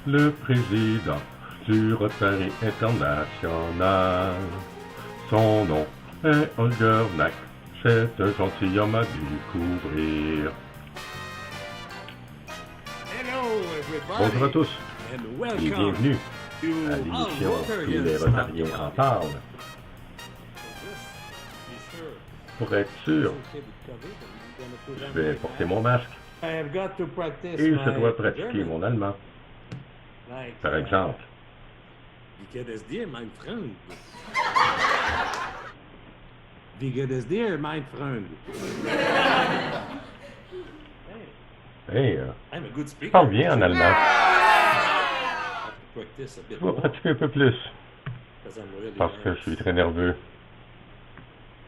le président du Rotary International. Son nom est Holger Knack, c'est un gentilhomme à découvrir. Bonjour à tous et bienvenue à l'émission Tous les Rotariens en parlent. Pour être sûr, je vais porter mon masque et je dois pratiquer mon allemand. Par exemple, Wie geht es dir, mein Freund? Wie geht es dir, mein Freund? hey, I'm a good je speaker. parle bien en allemand. I have to practice a bit Je dois more pratiquer un peu plus because I'm really parce que je nervous. suis très nerveux.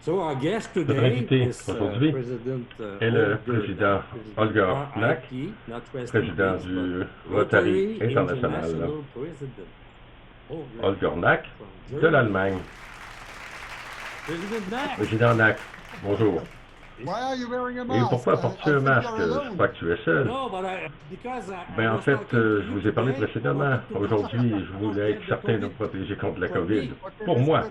So our guest Notre today invité is aujourd'hui President est le président Holger Knack, RIP, not rest président in peace, du but Rotary International. International President. Holger Knack from de Germany. l'Allemagne. President Knack. Président Knack, bonjour. Why are you wearing a Et mask? pourquoi portes-tu un think masque? you're Je alone. crois que tu es seul. No, but because I Ben, en was fait, talking to je you vous ai parlé today, précédemment. I wanted to Aujourd'hui, know je voulais être the certain de me COVID protéger contre la for COVID. me. Okay, Pour that's moi, good.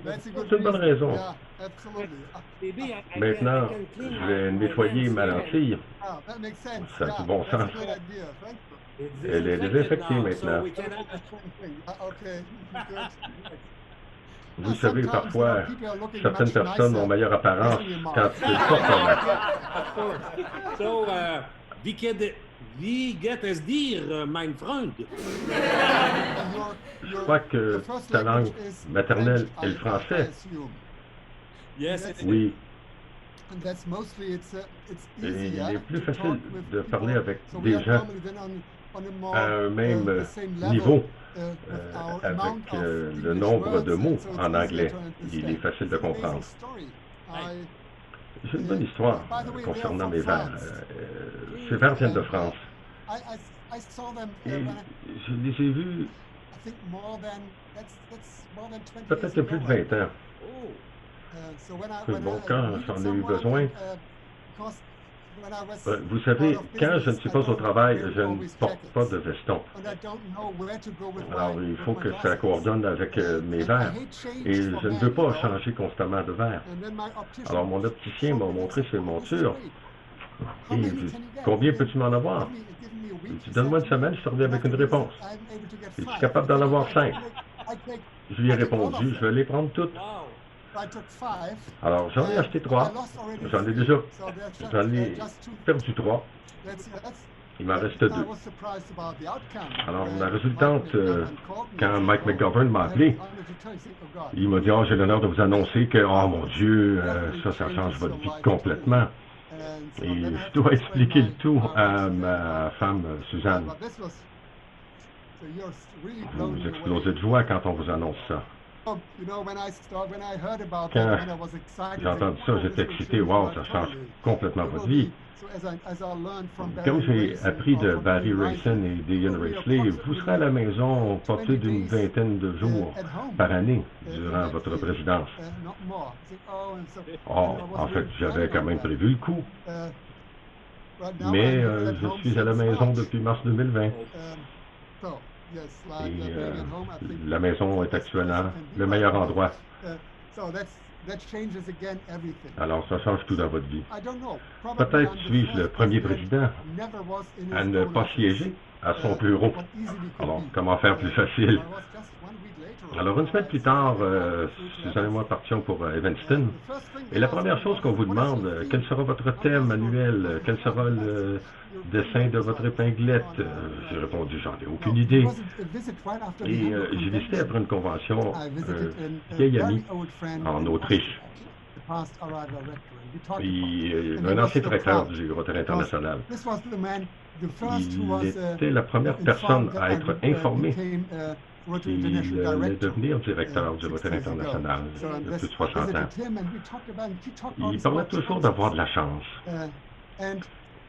That's a good c'est une bonne raison. Yeah, absolutely. Maybe I Maintenant, can clean je vais my nettoyer hands ma here. lentille. That makes sense. Ça a Yeah, du bon that's a sens. good idea. Thank you. It's Elle est désinfectée now, maintenant. So we can Okay, good. Vous savez, Sometimes, parfois, people are looking certaines much personnes nicer ont meilleure apparence wearing a quand mask. ils portent un masque. Of course. So, wie geht es dir, mein Freund? Je crois que ta langue maternelle est le français. Yes, Oui, And that's mostly it's et il easier est plus to facile talk with de people. parler avec So we des are gens normally then on a more, à un même the same level, niveau with our avec amount of le English nombre de words, mots so it's en easier anglais. to Il est understand. facile de It's an amazing comprendre. story. J'ai une bonne histoire By the way, they are concernant from mes verres. France. Ces verres viennent de France. I saw them Et when je les ai vus I think more than that's more than 20 peut-être il years y a plus de ago, right? 20 ans. Oh, So when I, Que when bon, I quand needed j'en ai eu someone, besoin, because when I was vous savez, out of quand je ne business, suis I pas au don't travail, wear je ne always porte pas jackets. de veston. And I don't know where to go with Alors, my, il faut with que my ça glasses. coordonne avec mes And verres. I hate change Et for je ne men, veux pas you know. changer constamment de verre. And then my optician Alors, mon opticien showed m'a me montré this, ses oh, this is montures. great. Et How il many dit, can you get? combien Give peux-tu m'en avoir? me a Il week. dit, donne-moi une semaine, je te reviens avec une réponse. I'm able to get Je suis 5. capable d'en avoir 5. I take, Je lui ai I took all of répondu, them. je vais les prendre toutes. wow. I took 5. Alors, j'en ai acheté 3. J'en ai déjà, j'en ai perdu 3. Il m'en reste 2. Alors, la résultante, quand Mike McGovern m'a appelé, il m'a dit, oh, j'ai l'honneur de vous annoncer que, oh mon Dieu, ça change votre vie complètement. Et je dois expliquer le tout à ma femme, Suzanne. Vous explosez de joie quand on vous annonce ça. Quand j'ai entendu ça, j'étais excité. Wow, ça change complètement votre vie. Comme j'ai appris de Barry Rayson et d'Ian Raisley, vous serez à la maison pas plus d'une vingtaine de jours par année durant votre présidence. Oh, en fait, j'avais quand même prévu le coup. Mais je suis à la maison depuis mars 2020. Et la maison est actuellement le meilleur endroit. Alors, ça change tout dans votre vie. Peut-être suis-je le premier président à ne pas siéger à son bureau. Alors, comment faire plus facile? Alors, une semaine plus tard, Suzanne et moi partions pour Evanston. Et la première chose qu'on vous demande, quel sera votre thème annuel? Quel sera le dessin de votre épinglette? J'ai répondu, j'en ai aucune idée. Et j'ai visité après une convention vieil ami en Autriche. Et un ancien directeur du Rotary International. Il était la première personne à être informé qu'il allait devenir directeur du Rotary International de plus de 60 ans. Il parlait toujours d'avoir de la chance.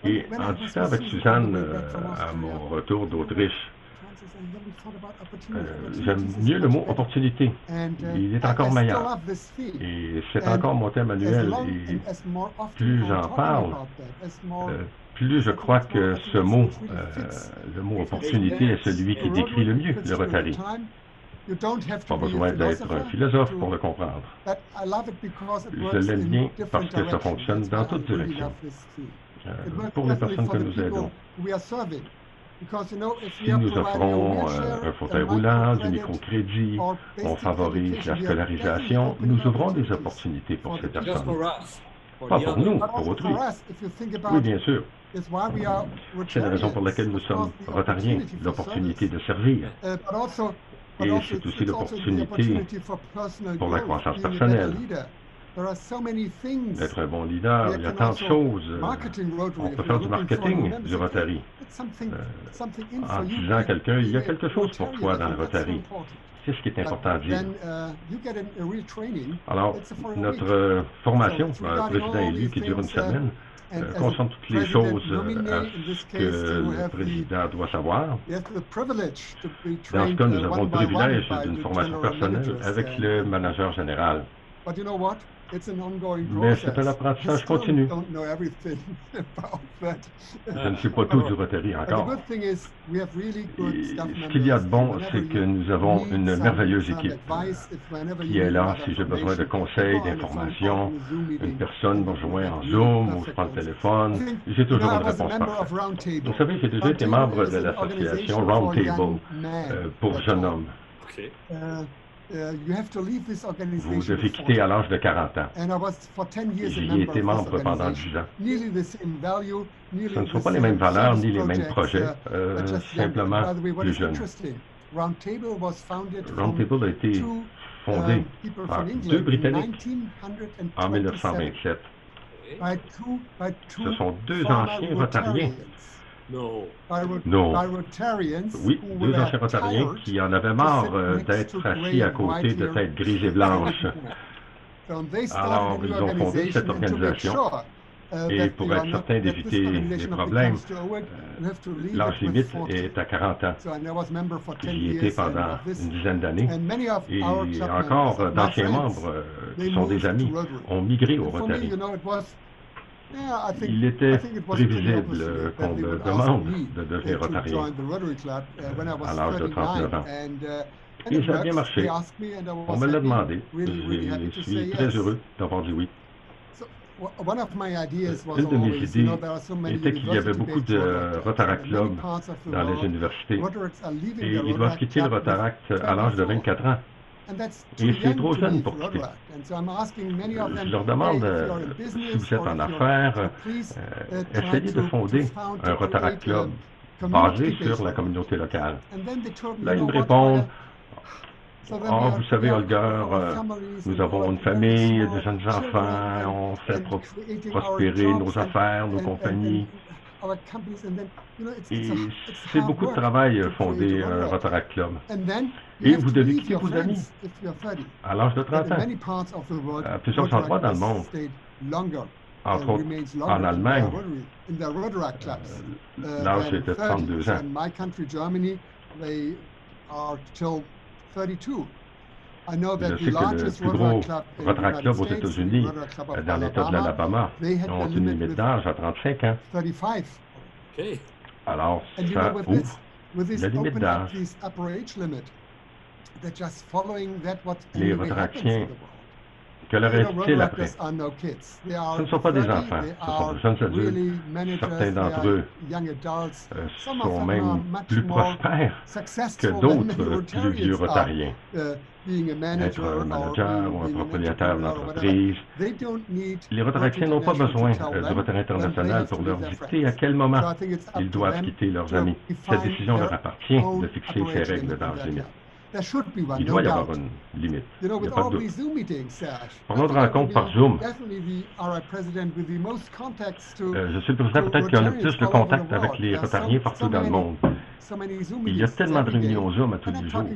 Et en discutant avec Suzanne à mon retour d'Autriche, j'aime mieux le mot opportunité. Il est encore meilleur. Et c'est encore mon thème annuel. Et plus j'en parle, plus je crois que ce mot, le mot opportunité, est celui qui décrit le mieux le Rotary. Pas besoin d'être un philosophe pour le comprendre. Je l'aime bien parce que ça fonctionne dans toutes directions. Pour les personnes que nous aidons. Si nous offrons un fauteuil roulant, du microcrédit, on favorise la scolarisation, nous ouvrons des opportunités pour ces personnes. Pas pour nous, pour autrui. Oui, bien sûr. C'est la raison pour laquelle nous sommes rotariens, l'opportunité de servir. Et c'est aussi l'opportunité pour la croissance personnelle. D'être un bon leader, il y a tant de choses. On peut faire du marketing du Rotary. En disant à quelqu'un, il y a quelque chose pour toi dans le Rotary. C'est ce qui est important à dire. Alors, notre formation, président élu qui dure une semaine, concerne toutes les choses à ce que le président doit savoir. Dans ce cas, nous avons le privilège d'une formation personnelle avec le manager général. Mais c'est un apprentissage continu. Je ne sais pas tout du Rotary encore. Et ce qu'il y a de bon, c'est que nous avons une merveilleuse équipe qui est là si j'ai besoin de conseils, d'informations. Une personne me rejoint en Zoom ou je prends le téléphone. J'ai toujours une réponse parfaite. Vous savez, j'ai déjà été membre de l'association Roundtable pour jeunes hommes. Vous devez quitter à l'âge de 40 ans. J'y ai été membre pendant 10 ans. Ce ne sont pas les mêmes valeurs ni les mêmes projets, simplement plus jeunes. Roundtable a été fondé par deux Britanniques en 1927. Ce sont deux anciens Rotariens. Non. Oui, deux anciens Rotariens qui en avaient marre d'être assis à côté de têtes grises et blanches. Alors, ils ont fondé cette organisation. Et pour être certain d'éviter les problèmes, l'âge limite est à 40 ans. J'y étais pendant une dizaine d'années. Et encore d'anciens membres qui sont des amis ont migré au Rotary. Il était prévisible qu'on me demande de devenir rotarien à l'âge de 39 ans. Et ça a bien marché. On me l'a demandé. Je suis très heureux d'avoir dit oui. Une de mes idées était qu'il y avait beaucoup de Rotaract Club dans les universités. Et ils doivent quitter le Rotaract à l'âge de 24 ans. Et c'est trop jeune pour quitter. Je leur demande, si vous êtes en affaires, essayez de fonder un Rotaract Club basé sur la communauté locale. Là, ils me répondent, « Oh, vous savez, Holger, nous avons une famille, de jeunes enfants, on fait prospérer nos affaires, nos compagnies. » Et c'est beaucoup de travail fonder un Rotaract Club. Et vous devez quitter vos amis à l'âge de 30 ans. À plusieurs endroits dans le monde, entre autres en Allemagne, l'âge était de 32 ans. Je sais que le plus gros Rotaract Club aux États-Unis, dans l'État de l'Alabama, ont une limite d'âge à 35 ans. Alors, ça ouvre la limite d'âge. Les Rotaractiens, que leur est-il après? Ce ne sont pas des enfants, ce sont de jeunes adultes. Certains d'entre eux sont même plus prospères que d'autres plus vieux Rotariens. Être un manager ou un propriétaire d'entreprise. Les Rotaractiens n'ont pas besoin du Rotary international pour leur dicter à quel moment ils doivent quitter leurs amis. Cette décision leur appartient de fixer ces règles d'âge limite. Il doit y avoir une limite. Il n'y a pas de doute. Pour notre rencontre par Zoom, je suis le président peut-être qui a le plus de contact avec les Rotariens partout dans le monde. Il y a tellement de réunions Zoom à tous les jours. Je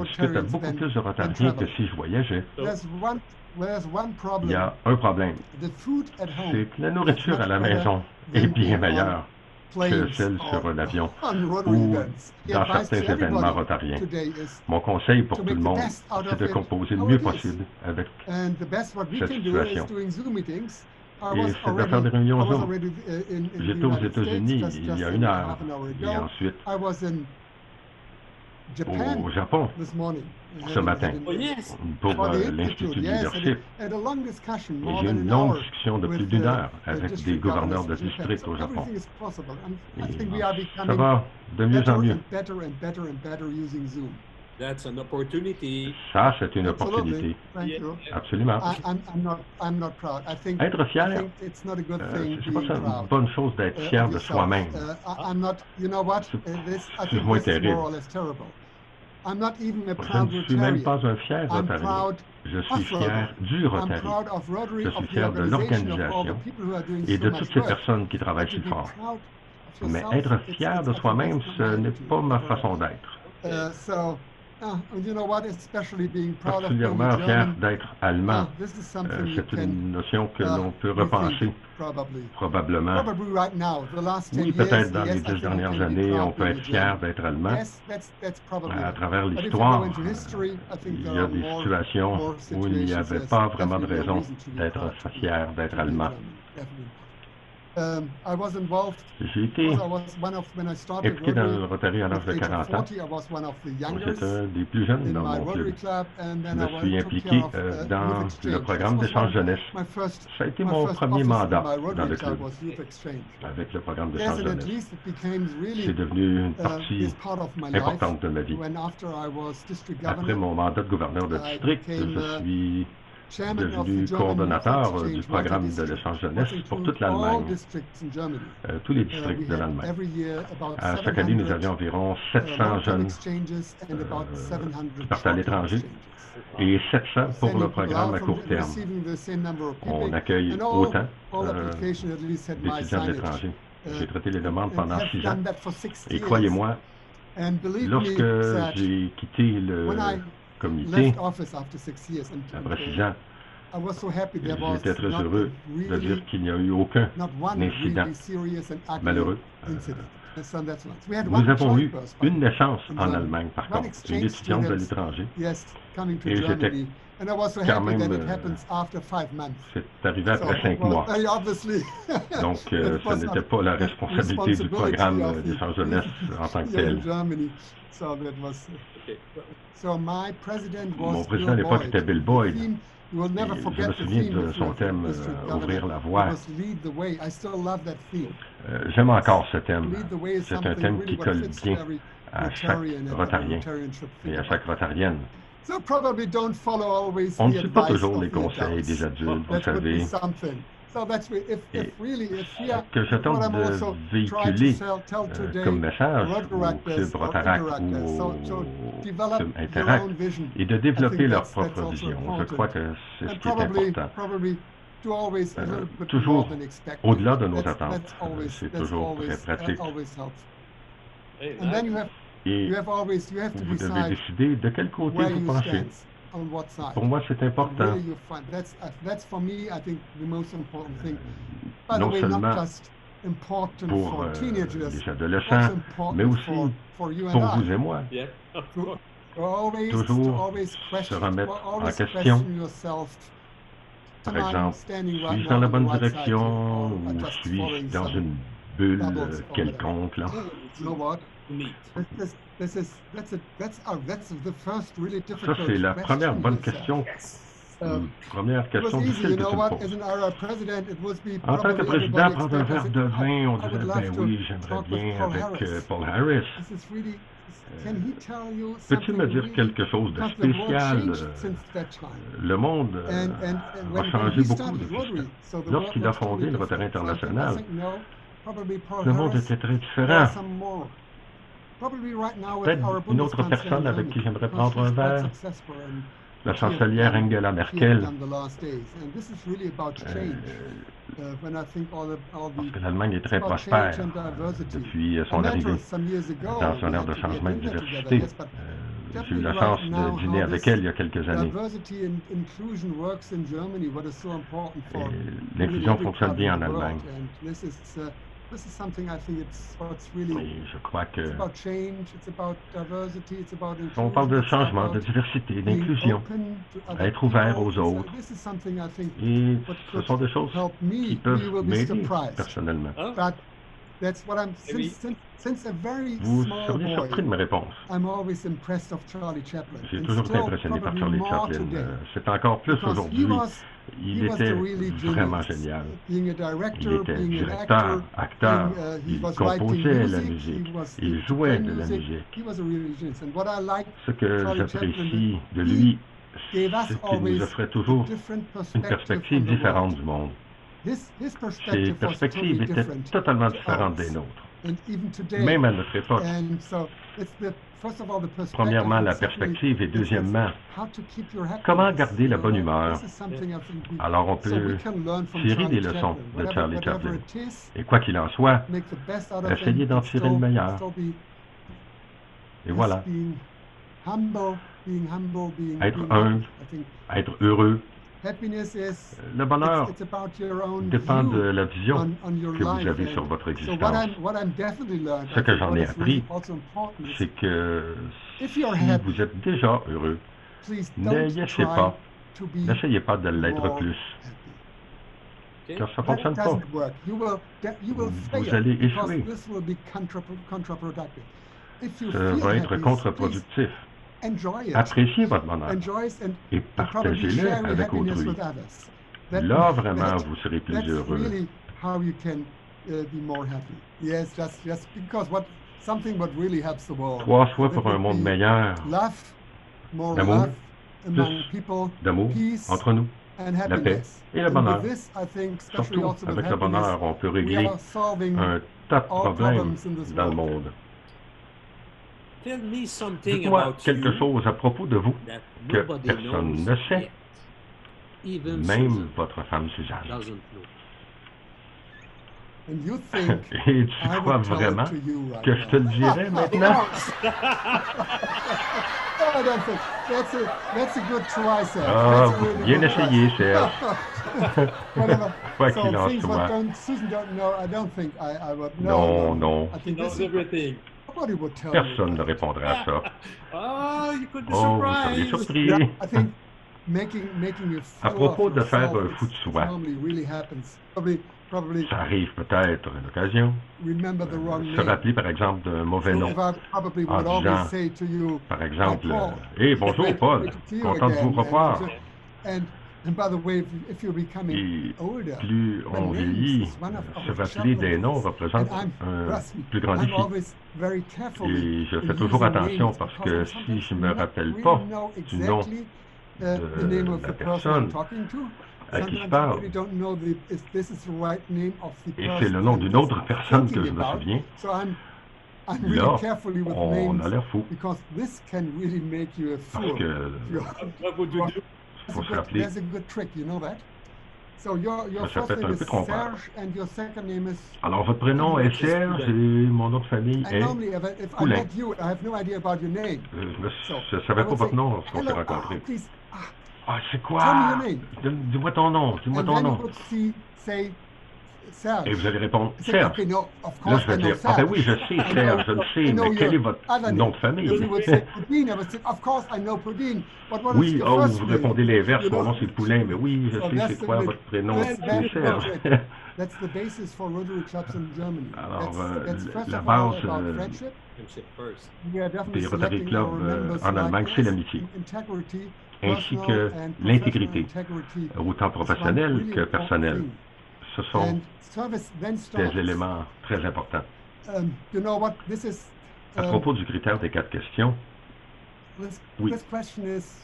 discute avec beaucoup plus de Rotariens que si je voyageais. Il y a un problème. C'est que la nourriture à la maison est bien meilleure que celle sur un avion ou dans certains événements rotariens. Mon conseil pour tout le monde, c'est de composer le mieux possible avec cette situation. Et c'est de faire des réunions Zoom. J'étais aux États-Unis il y a une heure et ensuite au Japon ce matin pour l'Institut du leadership. Et j'ai eu une longue discussion de plus d'une heure avec des gouverneurs de district au Japon. Et ça va de mieux en mieux. That's an opportunity. Ça, c'est une opportunité. Absolument. Être fier, c'est pas une bonne chose d'être fier de soi-même. C'est moins terrible. Je ne suis même pas un fier Rotarien. Je suis fier du Rotary. Je suis fier de l'organisation et de toutes ces personnes qui travaillent si fort. Mais être fier de soi-même, ce n'est pas ma façon d'être. Particulièrement fier d'être allemand. C'est une notion que l'on peut repenser, probablement. Oui, peut-être dans les 10 dernières années, on peut être fier d'être allemand. À travers l'histoire, il y a des situations où il n'y avait pas vraiment de raison d'être fier d'être allemand. J'ai été impliqué dans le Rotary à l'âge de 40 ans. J'étais un des plus jeunes dans mon club. Je me suis impliqué dans le programme d'échange jeunesse. Ça a été mon premier mandat dans le club, avec le programme d'échange jeunesse. C'est devenu une partie importante de ma vie. Après mon mandat de gouverneur de district, je suis devenu coordonnateur du programme de l'échange jeunesse pour toute l'Allemagne, tous les districts de l'Allemagne. À chaque année, nous avions environ 700 jeunes qui partaient à l'étranger et 700 pour le programme à court terme. On accueille autant d'étudiants de l'étranger. J'ai traité les demandes pendant 6 ans et croyez-moi, lorsque j'ai quitté le comité, après 6 ans, j'étais très heureux de dire qu'il n'y a eu aucun incident malheureux. Nous avons eu une naissance en Allemagne, par contre, une étudiante de l'étranger, et j'étais quand même, c'est arrivé après 5 mois. Donc, ce n'était pas la responsabilité du programme d'échange jeunesse en tant que tel. Mon président à l'époque était Bill Boyd. Et je me souviens de son thème « Ouvrir la voie ». J'aime encore ce thème. C'est un thème qui colle bien à chaque Rotarien et à chaque Rotarienne. On ne suit pas toujours les conseils des adultes, vous savez. Que je tente de véhiculer comme message au Club Rotaract ou au Club Interact et de développer leur propre vision. Je crois que c'est ce qui est important. Toujours au-delà de nos attentes. C'est toujours très pratique. Et vous devez décider de quel côté vous penchez. Pour moi, c'est important. Non seulement pour les adolescents, mais aussi pour vous et moi. Toujours se remettre en question. Par exemple, suis-je dans la bonne direction ou suis-je dans une bulle quelconque là? Ça, c'est la première bonne question. Première question difficile que tu me poses. En tant que président, prendre un verre de vin, on dirait, ben oui, j'aimerais bien avec Paul Harris. Peux-tu me dire quelque chose de spécial? Le monde a changé beaucoup depuis ça. Lorsqu'il a fondé le Rotary international, le monde était très différent. Peut-être une autre personne avec qui j'aimerais prendre un verre, la chancelière Angela Merkel, parce que l'Allemagne est très prospère depuis son arrivée dans son ère de changement et de diversité. J'ai eu la chance de dîner avec elle il y a quelques années. L'inclusion fonctionne bien en Allemagne. this is something I think it's what's really. Et je crois que It's about change. It's about diversity. It's about on parle de inclusion, it's changement, de about diversité, being d'inclusion, open to other être ouvert people. aux So autres. this is something I think Et what ce could sont des choses help me. qui You peuvent will be m'aider surprised. personnellement. Huh? But that's what I'm Maybe. since a very Vous small seriez surpris de boy. mes réponses. I'm always impressed of Charlie Chaplin. J'ai And toujours été still impressionné par probably Charlie more Chaplin. today. C'est encore plus Because aujourd'hui. Il he was était the really vraiment genius. génial. Being a Il director, était being an directeur, acteur, actor, he il was writing composait la music, musique, he was il into jouait play de la music. musique. He was a really genius. And what I like Ce que Charlie j'apprécie Chaplin, de he lui, gave us c'est qu'il nous always offrait a toujours different une perspective perspective on the différente world. du monde. His Ses perspective was perspectives totally étaient different totalement to différentes ours. des nôtres, And even today. même à notre époque. And so it's first of all, the perspective. Premièrement, la and secondly, perspective et deuxièmement, how to keep your happiness. comment garder la bonne You know, humeur. this is something I think Alors on so we peut can learn from tirer Charlie des leçons Chaplin. de Charlie Whatever Chaplin. it is, Et quoi qu'il en soit, make the best out of essayez it, d'en and tirer le still- meilleur. still be Et just voilà, being humble, being Être being humble. happy. I think être heureux. happiness is Le bonheur it's about your own dépend view de la vision on your que vous life. avez And sur votre so existence. what I'm definitely learned, Ce I que think j'en what ai is really appris, also important is c'est que if si you're happy, vous êtes déjà heureux, please don't n'essayez try pas, to be n'essayez pas de l'être more plus, happy. Okay. car ça ne That fonctionne pas. doesn't work. You will Vous fail allez because échouer. this will be counterproductive. If you Ça feel va être happy, please contre-productif. enjoy it. Appréciez votre bonheur Enjoy it and et probably partagez-le share your avec happiness autrui. with others. That- Là, vraiment, that- vous serez plus That's heureux. really how you can be more happy. Yes, just because something what really helps the world. 3 fois That pour un would monde be meilleur, Love, more L'amour, love among plus people, d'amour peace entre nous, and la paix happiness. et le And bonheur. with this, I think, especially Surtout also with avec le happiness, bonheur, on peut we régler are solving un tas de all problèmes problems in this dans le world. monde. Tell me something Dites-moi about quelque you chose à propos de vous that que nobody personne knows ne sait, yet. Even même Susan votre femme Suzanne. doesn't know. And you think Et tu I crois would tell vraiment it to you right que je te le now. dirais maintenant? No, I don't think. That's a good try, Serge. Ah, That's a really bien good essayé, try. Serge. Whatever. Quoi So qu'il en things what soit. Susan don't know, I don't think I would. Non, non. I He think knows this everything. nobody would tell Personne ne you. répondra à ça. Oh, you could be Oh, vous seriez surprised. surpris. Yeah, I think making you À fool propos of de faire yourself, un fou de it's soi. normally really happens. Probably Ça arrive peut-être à l'occasion. remember the wrong Se name. rappeler, par exemple, d'un mauvais So nom. if I probably en would always disant, say to you, Par exemple, Paul, Hé, bonjour great Paul, to see you content de vous again. revoir. And by the way, if you're becoming Et older, plus on when names vieillit, is one of se our rappeler des noms challenges. représente And un trust me, plus grand I'm défi. always very careful Et je in fais toujours using attention names parce because que I si sometimes je ne me not rappelle really pas know du nom exactly, the de name of la the person I'm personne talking to. à qui je Sometimes I parle, really don't know if this is the right name of the et person c'est le nom I'm d'une just autre personne que thinking je me about. souviens, So I'm really là, carefully with on names a l'air fou. because this can really make you a Parce fool. que What would you do? faut se rappeler, There's a good trick, you know that? So your Ça first peut être name un is peu trompeur. Serge and your second name is. alors votre prénom est Serge et mon nom de famille And est... normally, if I Poulain. met you, I have no idea about your name. Je ne savais I pas would votre say, nom lorsqu'on s'est hello, rencontrés. please, Ah, c'est tell me quoi? your name. Dis-moi ton nom, dis-moi And ton then you nom. would say Serge. Et vous allez répondre I say, Serge. okay, no, of Là, course je vais I know dire, ah ben Serge. oui, je sais Serge, je le sais, I know mais quel est your votre other nom name. de famille? If you would say Poudine, I would say, of course I know Poudine. But what is Oui, your oh, first vous name? répondez l'inverse, You mon know? nom c'est Poulain, mais oui, je So sais that's c'est quoi the- votre prénom, that's c'est Serge. That's the basis for Rotary clubs in Germany. Alors, that's first la of all base, about friendship. Friendship first. We are definitely des Rotary selecting Club our members en Allemagne, like c'est this. l'amitié, Integrity, ainsi personal que and l'intégrité, professional integrity autant is one professionnelle really que important personnelle. thing. Ce sont And service then starts. des éléments très importants. You know what? This is. À propos du critère des 4 questions, oui. This question is.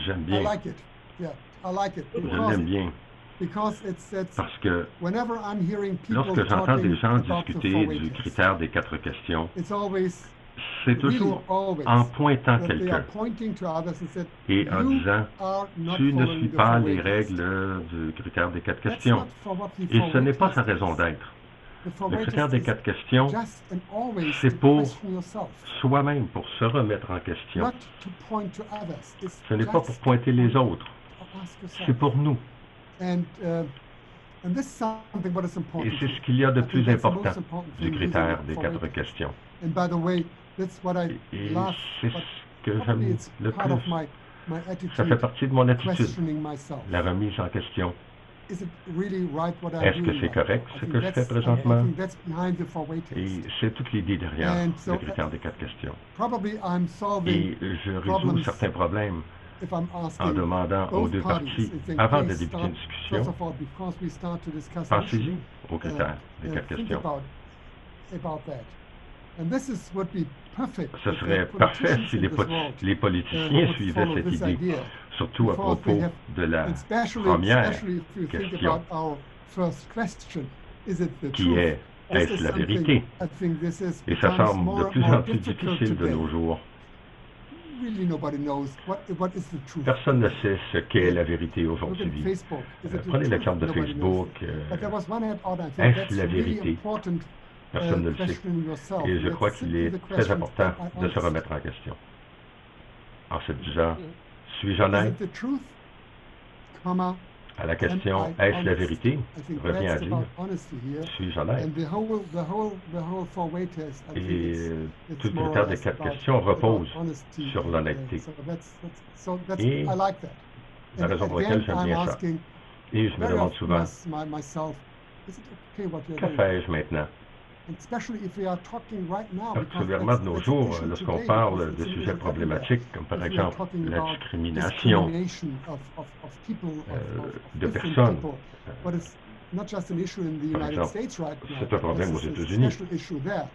j'aime I bien, like it. Yeah, I like it je l'aime bien, because it's parce que whenever I'm hearing people lorsque j'entends talking des gens about the discuter 4 du weights, critère des 4 questions, it's always c'est toujours always en pointant that they are quelqu'un pointing to others and said, et en "You disant are not tu ne following suis the pas 4 les weights." règles du critère des 4 That's questions. not for what the Et 4 ce n'est weight pas test sa is. raison d'être. The 4 Le weight critère test des is 4 questions, just and always c'est to pour question yourself, soi-même, pour se remettre en question. not to point to others. It's Ce n'est pas pour just pointer les autres, to ask c'est yourself. pour nous. And And this is something what is important. Et c'est ce qu'il y a de I think plus that's the important most important du thing critère using des for 4 waiting. questions. And by the way, that's what I Et love, c'est but ce que probably j'aime it's le part of plus. my Ça fait attitude, partie de mon attitude, questioning myself. la remise en question. Is it really right what I'm Est-ce que doing c'est right correct now? I ce think que je fais that's- I présentement? think that's behind the for waiting. Et c'est toute l'idée derrière And so, le critère des 4 questions. Probably I'm solving Et je résous problems certains problèmes if I'm en asking demandant aux both deux parties, parties, if they avant de please débuter une start, first discussion, of all, before we start to discuss an issue, pensez-y aux critères des 4 think questions. about that. And this is would be perfect. Ce if serait the parfait politicians si in les, this world, les politiciens would suivaient follow cette this idée, idea. surtout à Because propos they have- de la especially première if you think question, about our first question, is it the qui truth? est This est-ce is la something vérité? I think this is Et ça becomes semble de more plus and more en plus difficult difficile de today. nos jours. Really nobody knows what is the truth. Personne ne sait ce qu'est la vérité Look at aujourd'hui. Facebook. Is it the Prenez truth? l'exemple de Nobody knows Facebook. it. But there was one add-on, I think Est-ce that's la really vérité? important, Personne ne le sait. questioning yourself. Et je That's crois qu'il simply est the très question, important am I de se honest? remettre en question. En se disant, suis-je Is honnête? it the truth, comma, À la question, am I est-ce la honest? vérité? I think Revient à that's dire, about honesty here. suis-je honnête? And the whole four-way test, I think Et it's tout le more or critère des less 4 about- questions repose about honesty. sur l'honnêteté. So that's Et I like that. la And raison pour again, laquelle j'aime I'm bien ça. asking Et je me very demande often souvent, myself, is it okay what you're que doing? fais-je maintenant? And especially if we are talking right now, because Particulièrement de nos that's an jours, issue lorsqu'on today, parle because de it's an sujets issue problématiques, comme par everywhere. If we are exemple talking la about discrimination discrimination of people, de different personnes. people. But it's not just an issue in the Par United exemple, States right now. c'est un problème This aux is a États-Unis. special issue there.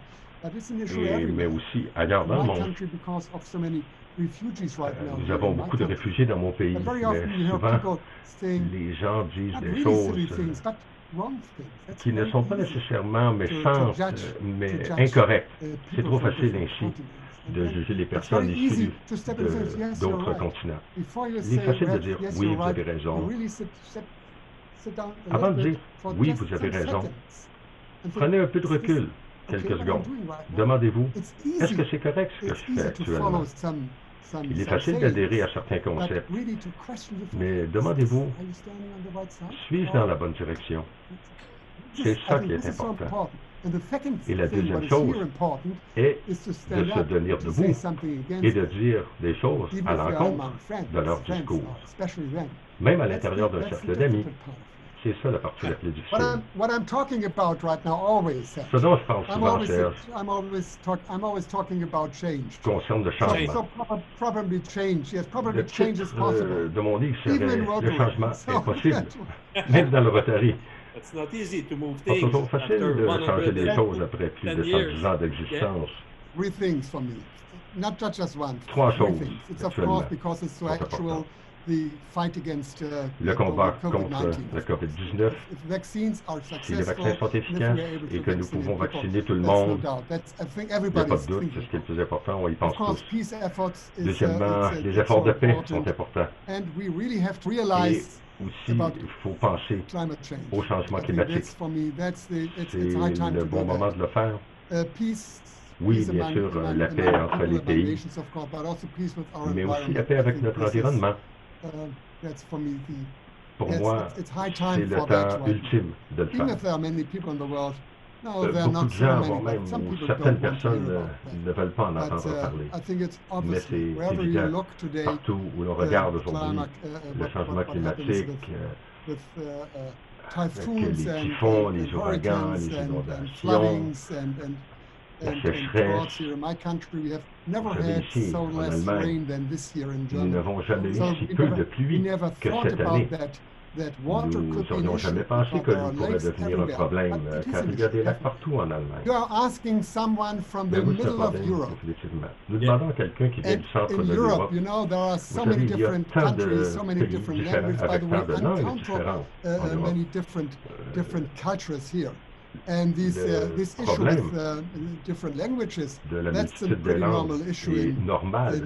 But it's an issue mais everywhere. aussi ailleurs dans In le my monde. country, because of so many refugees right now. Nous here avons in my beaucoup de country. réfugiés dans mon pays, But very mais often you hear souvent people saying les gens disent not des really choses silly things, but wrong things. That's qui ne very sont pas easy nécessairement to méchantes, judge- mais to judge, incorrectes. people C'est trop from facile different ainsi continents. de And juger les it's personnes very easy issues to step in and say, yes, you're d'autres right. continents. Before you Il say, est facile de "Well, dire yes, oui, you're vous right," avez raison. you really sit down a Avant de little dire bit for oui, just vous avez some raison. seconds and think, Prenez un peu de "Is this recul, okay quelques what I'm secondes. doing right now?" Demandez-vous, It's est-ce easy. que c'est correct ce que It's je fais easy to actuellement? follow some Il est some facile sayings, d'adhérer à certains but concepts, really to question the fact, mais is this- demandez-vous, are you standing on the right side? suis-je Or- dans la bonne direction? This- C'est I ça think qui est this is so important. important. And the second Et la thing deuxième what is chose here important Et is to de stand se up tenir to say debout something against et de it, dire des choses even à if they are l'encontre among friends, de leur friends, discours, especially then. même à That's l'intérieur the- d'un that's the cercle d'amis. difficult part of it. C'est ça la partie la plus What difficile. I'm talking about right now always, Serge, Ce dont je parle I'm souvent, always Serge, I'm always talking about change. concerne le So, changement. probably change. Yes, probably Le change is titre possible. de mon livre Even serait in Le Rotary. changement So, est possible, même dans le Rotary. It's not easy to move C'est things toujours facile after de changer les 110 choses après plus de 110 ans d'existence. 3 things for me, not just one. 3 three choses, things. It's of actuellement, course because it's so sont actual. importantes. The fight against Le combat contre COVID-19. la COVID-19, If vaccines are si les successful, vaccins sont and if efficaces we are able et to que nous vaccinate pouvons people, vacciner tout le that's no monde, doubt. That's, I think il n'y a everybody pas is de doute, thinking c'est ce qui est about. le plus important, on y Of pense course, tous. peace efforts is Deuxièmement, les it's efforts so de paix important. sont importants. And we really have to Et realize aussi, about il faut penser climate change. au changement I think climatique. that's for me, it's C'est high time le to bon do moment that. de le faire. Peace. Oui, peace bien among- sûr, among- la paix among entre people, les among pays, nations, of course, but also peace with our mais aussi environment. la paix I avec think notre this is, environnement. That's for me the Pour yes, moi, it's high c'est time le for that temps right now. ultime de le Even faire. if there are many people in the world, no, there are Beaucoup not de so gens, many, voire même but some ou people certaines don't want to hear personnes about that. ne veulent pas en But entendre parler. I think it's Mais obviously c'est wherever you évident, look today, partout où l'on regarde aujourd'hui climate, le changement what happens climatique, with avec typhoons les typhons, les ouragans, hurricanes les and inondations, floodings la and sécheresse. droughts here in my country, we have never Vous savez, had ici, so en less Allemagne, rain than this year in nous Germany. n'avons jamais eu So si we peu never- de we pluie never que thought cette about année. that water Nous could be an n'aurions issue jamais pensé because que there l'eau are pourrait lakes devenir un everywhere. problème, But it is car an il y a des issue, lacs partout en Allemagne. You are asking someone from Mais the oui, c'est un middle of problème, Europe. définitivement. Nous demandons à quelqu'un qui vient And du centre in de Europe, l'Europe. you know, there are so Vous many savez, il y a different tant countries, de so many pays different différents, languages. By avec the tant way, de langues uncountable différentes en Europe. many different cultures here. And this Le issue problème with different languages, de la that's a multitude des pretty langues normal issue est normale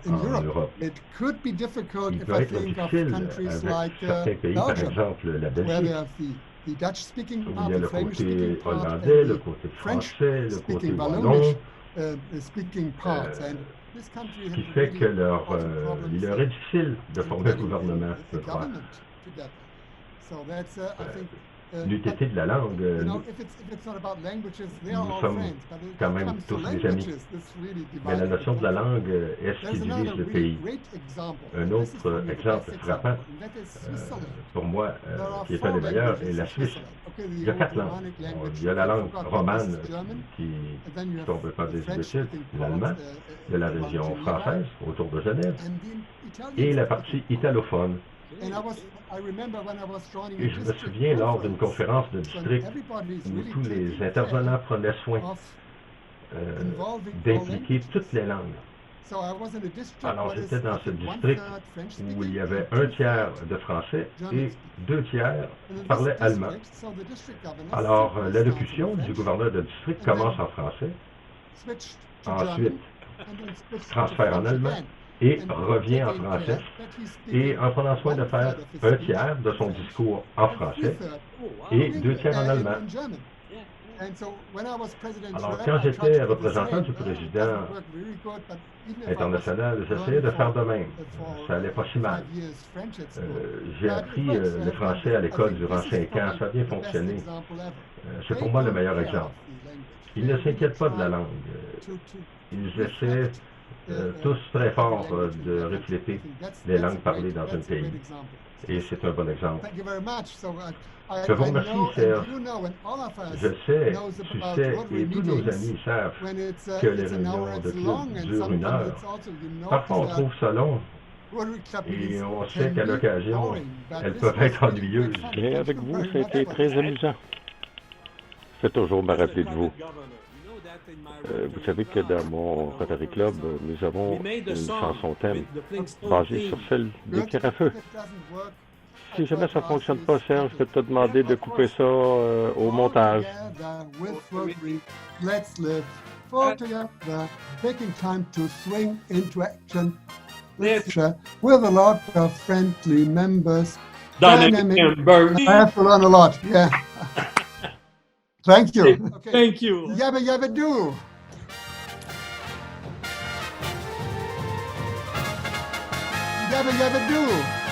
in en Europe. Europe. It could be difficult Il if peut I être think of difficile countries avec like certains pays, par Belgium, exemple la where they Belgique, have the Dutch-speaking où part, il y a the le Flemish-speaking côté part, hollandais, and le the côté français, le côté French-speaking wallon, Wallonish speaking parts. And this country ce qui has a fait really que important problem il with leur est difficile de former un gouvernement, a je crois. government together. So that's, I think, l'utilité de la langue. Nous sommes quand même tous des amis. Mais la notion de la langue est ce qui divise le pays. Un autre exemple frappant, pour moi, qui est un des meilleurs, est la Suisse. Il y a 4 langues. Il y a la langue romane, qui est complètement désuétude, l'allemand, de la région française, autour de Genève, et la partie italophone. Et je me souviens, lors d'une conférence de district, où tous les intervenants prenaient soin d'impliquer toutes les langues. Alors, j'étais dans ce district où il y avait 1/3 de français et 2/3 parlaient allemand. Alors, l'allocution du gouverneur de district commence en français, ensuite transfère en allemand et revient en français, et en prenant soin de faire 1/3 de son discours en français et 2/3 en allemand. Alors, quand j'étais représentant du président international, j'essayais de faire de même. Ça n'allait pas si mal. J'ai appris le français à l'école durant 5 ans. Ça a bien fonctionné. C'est pour moi le meilleur exemple. Ils ne s'inquiètent pas de la langue. Ils essaient tous très fort de refléter les langues parlées dans un pays. Et c'est un bon exemple. Je vous remercie, Serge. Je sais, tu sais, et tous nos amis savent que les réunions de club durent 1 heure. Parfois, on trouve ça long. Et on sait qu'à l'occasion, elles peuvent être ennuyeuses. Et avec vous, ça a été très amusant. Je vais toujours me rappeler de vous. Vous savez que dans mon Rotary Club, nous avons une chanson thème basée sur celle des pierres à feu. Si jamais ça ne fonctionne pas, Serge, je peux te demander de couper ça au montage. Let's live for together, taking time to swing into action. With a lot of friendly members. Dynamic members. I have to learn a lot, yeah. Thank you. Okay. Thank you. Yabba yabba do. Yabba yabba do.